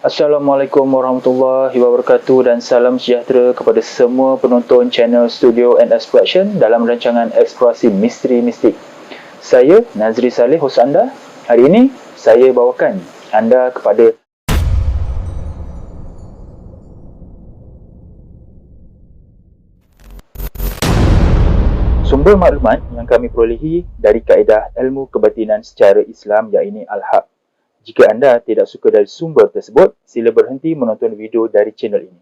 Assalamualaikum warahmatullahi wabarakatuh dan salam sejahtera kepada semua penonton channel Studio and Exploration dalam rancangan Eksplorasi Misteri Mistik. Saya Nazri Saleh, hos anda. Hari ini saya bawakan anda kepada sumber maklumat yang kami perolehi dari kaedah ilmu kebatinan secara Islam, iaitu Al-Haq. Jika anda tidak suka dari sumber tersebut, sila berhenti menonton video dari channel ini.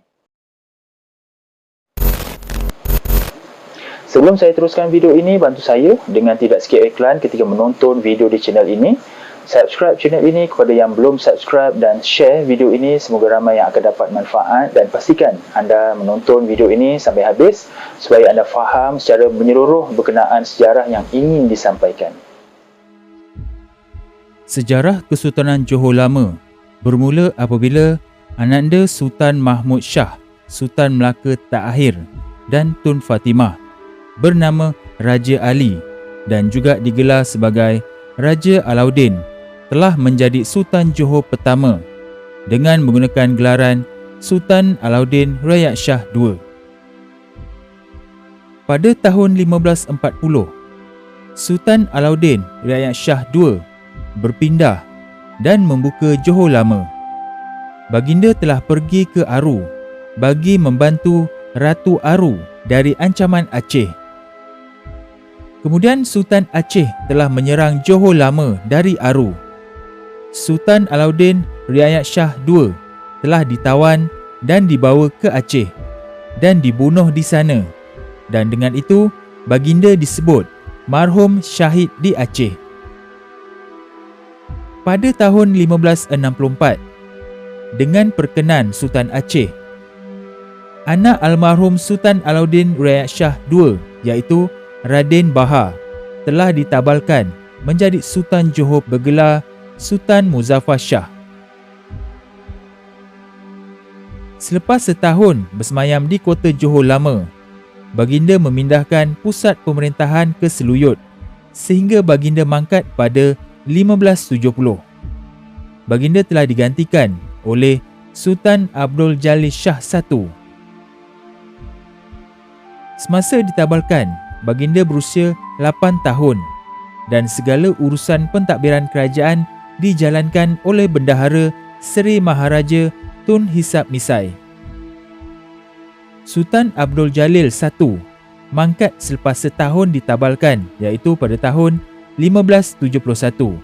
Sebelum saya teruskan video ini, bantu saya dengan tidak skip iklan ketika menonton video di channel ini. Subscribe channel ini kepada yang belum subscribe dan share video ini, semoga ramai yang akan dapat manfaat, dan pastikan anda menonton video ini sampai habis supaya anda faham secara menyeluruh berkenaan sejarah yang ingin disampaikan. Sejarah Kesultanan Johor Lama bermula apabila ananda Sultan Mahmud Shah, Sultan Melaka Terakhir dan Tun Fatimah bernama Raja Ali dan juga digelar sebagai Raja Alauddin telah menjadi Sultan Johor pertama dengan menggunakan gelaran Sultan Alauddin Rayat Shah II. Pada tahun 1540, Sultan Alauddin Rayat Shah II berpindah dan membuka Johor Lama. Baginda telah pergi ke Aru bagi membantu Ratu Aru dari ancaman Aceh. Kemudian Sultan Aceh telah menyerang Johor Lama dari Aru. Sultan Alauddin Rayat Shah II telah ditawan dan dibawa ke Aceh dan dibunuh di sana, dan dengan itu baginda disebut marhum syahid di Aceh. Pada tahun 1564, dengan perkenan Sultan Aceh, anak almarhum Sultan Alauddin Rayat Shah II iaitu Raden Bahar telah ditabalkan menjadi Sultan Johor bergelar Sultan Muzaffar Shah. Selepas setahun bersemayam di kota Johor Lama, baginda memindahkan pusat pemerintahan ke Seluyut sehingga baginda mangkat pada 1570. Baginda telah digantikan oleh Sultan Abdul Jalil Shah I. Semasa ditabalkan, baginda berusia 8 tahun dan segala urusan pentadbiran kerajaan dijalankan oleh Bendahara Seri Maharaja Tun Hisap Misai. Sultan Abdul Jalil I mangkat selepas setahun ditabalkan, iaitu pada tahun 1571.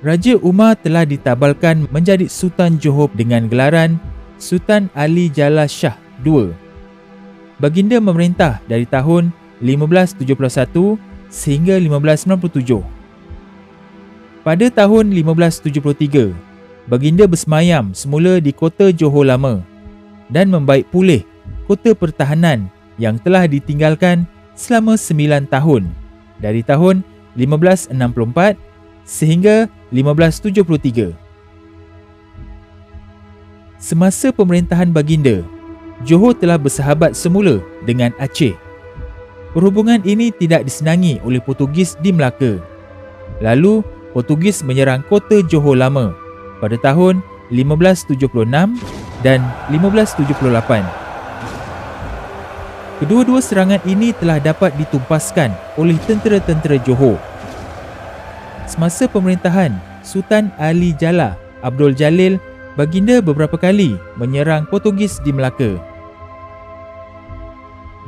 Raja Umar telah ditabalkan menjadi Sultan Johor dengan gelaran Sultan Ali Jalal Shah II. Baginda memerintah dari tahun 1571 sehingga 1597. Pada tahun 1573, baginda bersemayam semula di kota Johor Lama dan membaik pulih kota pertahanan yang telah ditinggalkan selama 9 tahun dari tahun 1564 sehingga 1573. Semasa pemerintahan baginda, Johor telah bersahabat semula dengan Aceh. Perhubungan ini tidak disenangi oleh Portugis di Melaka. Lalu, Portugis menyerang kota Johor Lama pada tahun 1576 dan 1578. Kedua-dua serangan ini telah dapat ditumpaskan oleh tentera-tentera Johor. Semasa pemerintahan Sultan Ali Jalal Abdul Jalil, baginda beberapa kali menyerang Portugis di Melaka.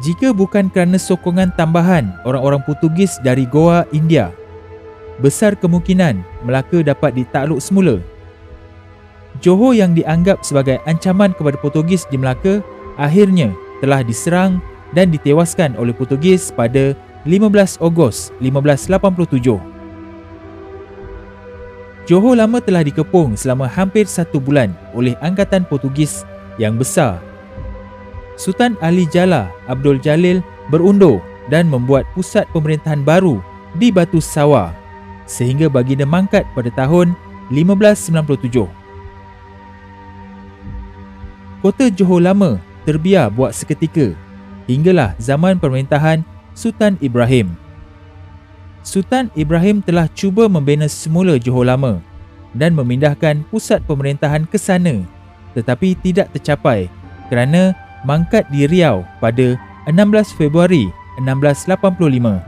Jika bukan kerana sokongan tambahan orang-orang Portugis dari Goa, India, besar kemungkinan Melaka dapat ditakluk semula. Johor yang dianggap sebagai ancaman kepada Portugis di Melaka akhirnya telah diserang dan ditewaskan oleh Portugis pada 15 Ogos 1587. Johor Lama telah dikepung selama hampir 1 bulan oleh angkatan Portugis yang besar. Sultan Ali Jalal Abdul Jalil berundur dan membuat pusat pemerintahan baru di Batu Sawar sehingga baginda mangkat pada tahun 1597. Kota Johor Lama terbiar buat seketika hinggalah zaman pemerintahan Sultan Ibrahim. Sultan Ibrahim telah cuba membina semula Johor Lama dan memindahkan pusat pemerintahan ke sana, tetapi tidak tercapai kerana mangkat di Riau pada 16 Februari 1685.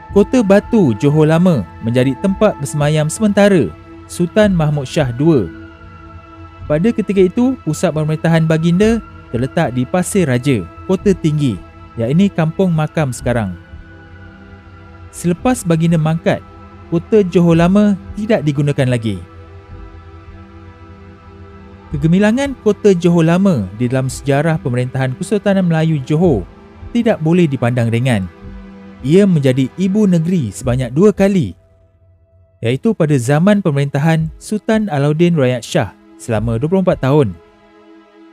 Kota Batu Johor Lama menjadi tempat bersemayam sementara Sultan Mahmud Shah II. Pada ketika itu, pusat pemerintahan baginda terletak di Pasir Raja, Kota Tinggi, iaitu kampung makam sekarang. Selepas baginda mangkat, Kota Johor Lama tidak digunakan lagi. Kegemilangan Kota Johor Lama di dalam sejarah pemerintahan Kesultanan Melayu Johor tidak boleh dipandang ringan. Ia menjadi ibu negeri sebanyak 2 kali, iaitu pada zaman pemerintahan Sultan Alauddin Rayat Shah selama 24 tahun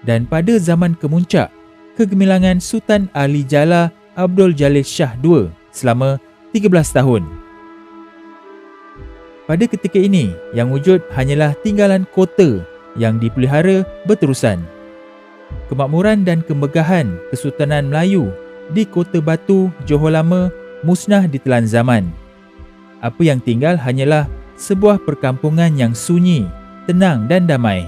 dan pada zaman kemuncak kegemilangan Sultan Ali Jallah Abdul Jalil Shah II selama 13 tahun. Pada ketika ini, yang wujud hanyalah tinggalan kota yang dipelihara berterusan. Kemakmuran dan kemegahan Kesultanan Melayu di Kota Batu Johor Lama musnah ditelan zaman. Apa yang tinggal hanyalah sebuah perkampungan yang sunyi, tenang dan damai.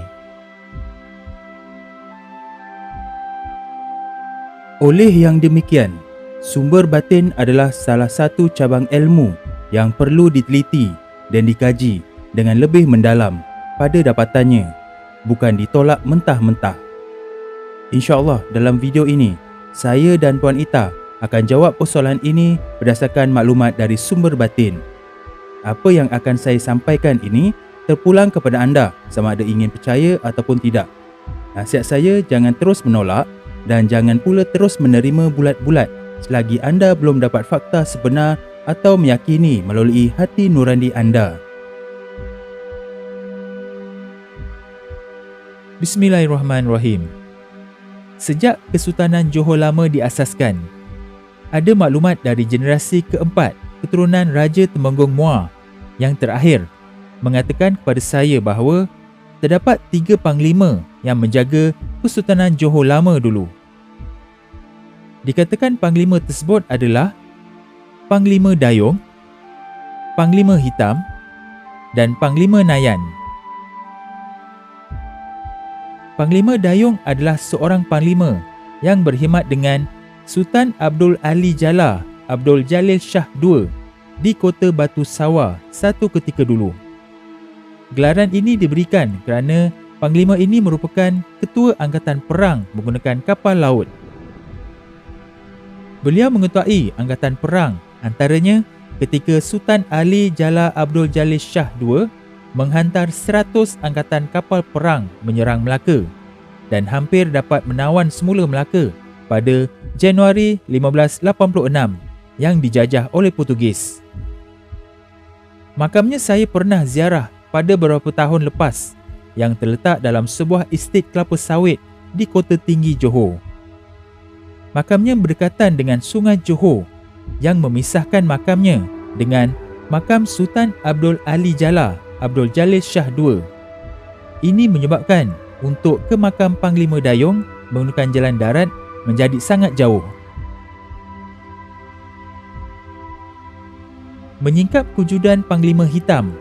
Oleh yang demikian, sumber batin adalah salah satu cabang ilmu yang perlu diteliti dan dikaji dengan lebih mendalam pada dapatannya, bukan ditolak mentah-mentah. InsyaAllah dalam video ini, saya dan Puan Ita akan jawab persoalan ini berdasarkan maklumat dari sumber batin. Apa yang akan saya sampaikan ini terpulang kepada anda sama ada ingin percaya ataupun tidak. Nasihat saya, jangan terus menolak dan jangan pula terus menerima bulat-bulat selagi anda belum dapat fakta sebenar atau meyakini melalui hati nurani anda. Bismillahirrahmanirrahim. Sejak Kesultanan Johor Lama diasaskan, ada maklumat dari generasi keempat keturunan Raja Temenggung Muar yang terakhir mengatakan kepada saya bahawa terdapat 3 panglima yang menjaga Kesultanan Johor Lama dulu. Dikatakan panglima tersebut adalah Panglima Dayung, Panglima Hitam dan Panglima Nayan. Panglima Dayung adalah seorang panglima yang berkhidmat dengan Sultan Abdul Ali Jallah Abdul Jalil Shah II di Kota Batu Sawah satu ketika dulu. Gelaran ini diberikan kerana panglima ini merupakan ketua angkatan perang menggunakan kapal laut. Beliau mengetuai angkatan perang antaranya ketika Sultan Ali Jallah Abdul Jalil Shah II menghantar 100 angkatan kapal perang menyerang Melaka dan hampir dapat menawan semula Melaka pada Januari 1586 yang dijajah oleh Portugis. Makamnya saya pernah ziarah pada beberapa tahun lepas yang terletak dalam sebuah estet kelapa sawit di Kota Tinggi Johor. Makamnya berdekatan dengan Sungai Johor yang memisahkan makamnya dengan makam Sultan Abdul Ali Jallah Abdul Jalil Shah II. Ini menyebabkan untuk ke makam Panglima Dayung menggunakan jalan darat menjadi sangat jauh. Menyingkap kewujudan Panglima Hitam,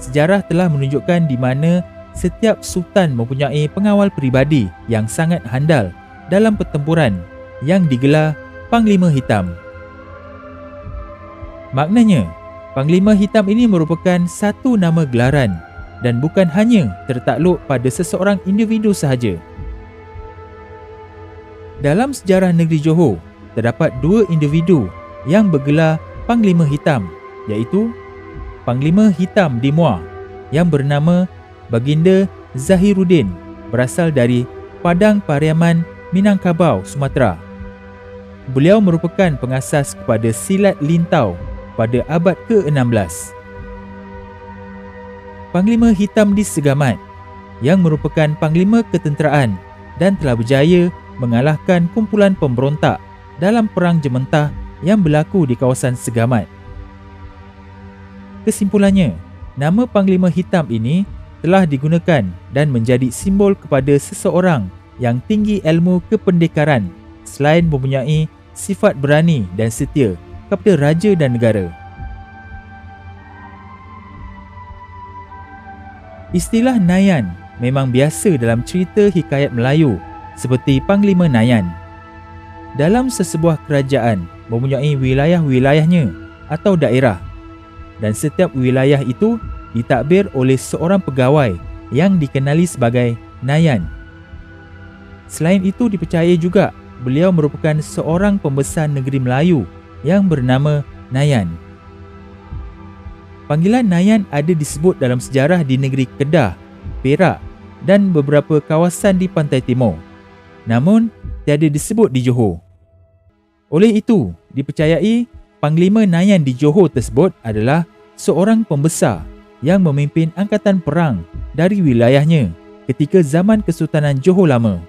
sejarah telah menunjukkan di mana setiap sultan mempunyai pengawal peribadi yang sangat handal dalam pertempuran yang digelar Panglima Hitam. Maknanya, Panglima Hitam ini merupakan satu nama gelaran dan bukan hanya tertakluk pada seseorang individu sahaja. Dalam sejarah negeri Johor, terdapat 2 individu yang bergelar Panglima Hitam, iaitu Panglima Hitam di Muar yang bernama Baginda Zahiruddin, berasal dari Padang Pariaman, Minangkabau, Sumatera. Beliau merupakan pengasas kepada silat lintau pada abad ke-16. Panglima Hitam di Segamat yang merupakan panglima ketenteraan dan telah berjaya mengalahkan kumpulan pemberontak dalam Perang Jementah yang berlaku di kawasan Segamat. Kesimpulannya, nama Panglima Hitam ini telah digunakan dan menjadi simbol kepada seseorang yang tinggi ilmu kependekaran selain mempunyai sifat berani dan setia kepada raja dan negara. Istilah Nayan memang biasa dalam cerita hikayat Melayu seperti Panglima Nayan. Dalam sesebuah kerajaan mempunyai wilayah-wilayahnya atau daerah, dan setiap wilayah itu ditadbir oleh seorang pegawai yang dikenali sebagai Nayan. Selain itu dipercayai juga beliau merupakan seorang pembesar negeri Melayu yang bernama Nayan. Panggilan Nayan ada disebut dalam sejarah di negeri Kedah, Perak dan beberapa kawasan di pantai timur. Namun, tiada disebut di Johor. Oleh itu, dipercayai Panglima Nayan di Johor tersebut adalah seorang pembesar yang memimpin angkatan perang dari wilayahnya ketika zaman Kesultanan Johor Lama.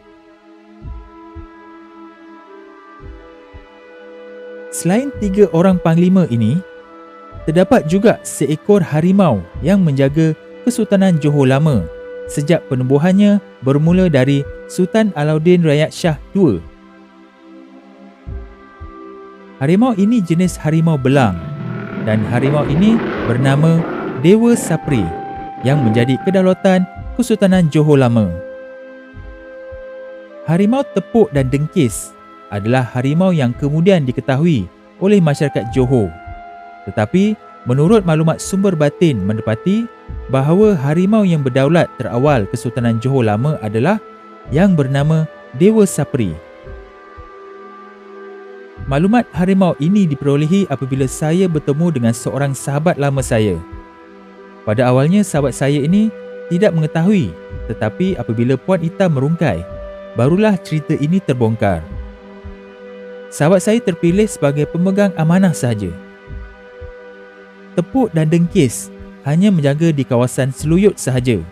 Selain 3 orang panglima ini, terdapat juga seekor harimau yang menjaga Kesultanan Johor Lama sejak penubuhannya bermula dari Sultan Alauddin Rayat Shah II. Harimau ini jenis harimau belang dan harimau ini bernama Dewa Sapri yang menjadi kedaulatan Kesultanan Johor Lama. Harimau tepuk dan dengkis adalah harimau yang kemudian diketahui oleh masyarakat Johor. Tetapi menurut maklumat sumber batin mendapati bahawa harimau yang berdaulat terawal Kesultanan Johor Lama adalah yang bernama Dewa Sapri. Maklumat harimau ini diperolehi apabila saya bertemu dengan seorang sahabat lama saya. Pada awalnya sahabat saya ini tidak mengetahui, tetapi apabila Puan Ita merungkai, barulah cerita ini terbongkar. Sahabat saya terpilih sebagai pemegang amanah sahaja. Tepuk dan dengkis hanya menjaga di kawasan Seluyut sahaja,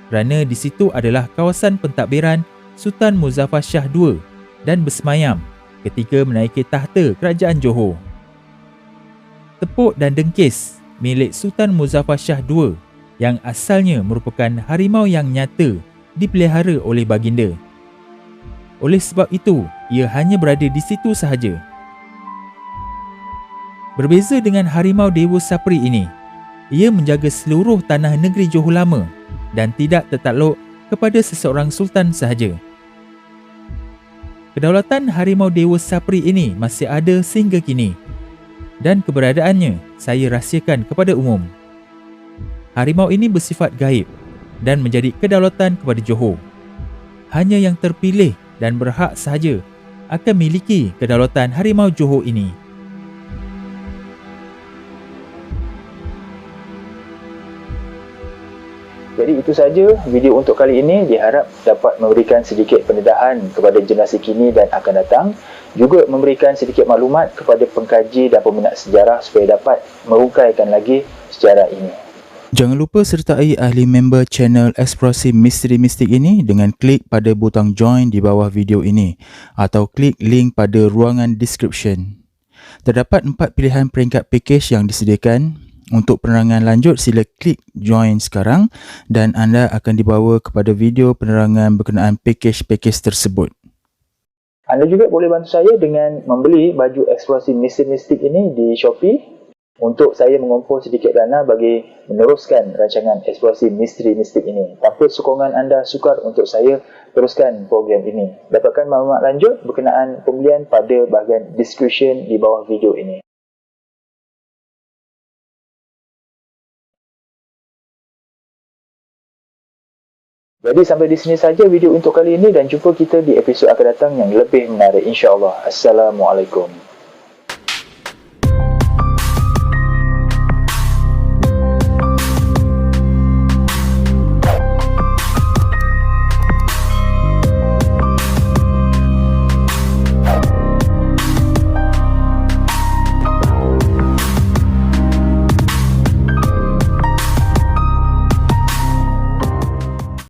kerana di situ adalah kawasan pentadbiran Sultan Muzaffar Shah II dan bersemayam ketika menaiki tahta kerajaan Johor. Tepuk dan dengkis milik Sultan Muzaffar Shah II yang asalnya merupakan harimau yang nyata dipelihara oleh baginda. Oleh sebab itu, ia hanya berada di situ sahaja. Berbeza dengan harimau Dewa Sapri ini, ia menjaga seluruh tanah negeri Johor Lama dan tidak tertakluk kepada seseorang sultan sahaja. Kedaulatan harimau Dewa Sapri ini masih ada sehingga kini dan keberadaannya saya rahsiakan kepada umum. Harimau ini bersifat gaib dan menjadi kedaulatan kepada Johor. Hanya yang terpilih dan berhak sahaja akan miliki kedaulatan harimau Johor ini. Jadi itu saja video untuk kali ini, diharap dapat memberikan sedikit pendedahan kepada generasi kini dan akan datang, juga memberikan sedikit maklumat kepada pengkaji dan peminat sejarah supaya dapat merungkaikan lagi sejarah ini. Jangan lupa sertai ahli member channel Eksplorasi Misteri Mistik ini dengan klik pada butang join di bawah video ini atau klik link pada ruangan description. Terdapat 4 pilihan peringkat package yang disediakan. Untuk penerangan lanjut, sila klik join sekarang dan anda akan dibawa kepada video penerangan berkenaan package-package tersebut. Anda juga boleh bantu saya dengan membeli baju Eksplorasi Misteri Mistik ini di Shopee untuk saya mengumpul sedikit dana bagi meneruskan rancangan Eksplorasi Misteri Mistik ini. Tanpa sokongan anda sukar untuk saya teruskan program ini. Dapatkan maklumat lanjut berkenaan pembelian pada bahagian description di bawah video ini. Jadi sampai di sini saja video untuk kali ini dan jumpa kita di episod akan datang yang lebih menarik insya-Allah. Assalamualaikum.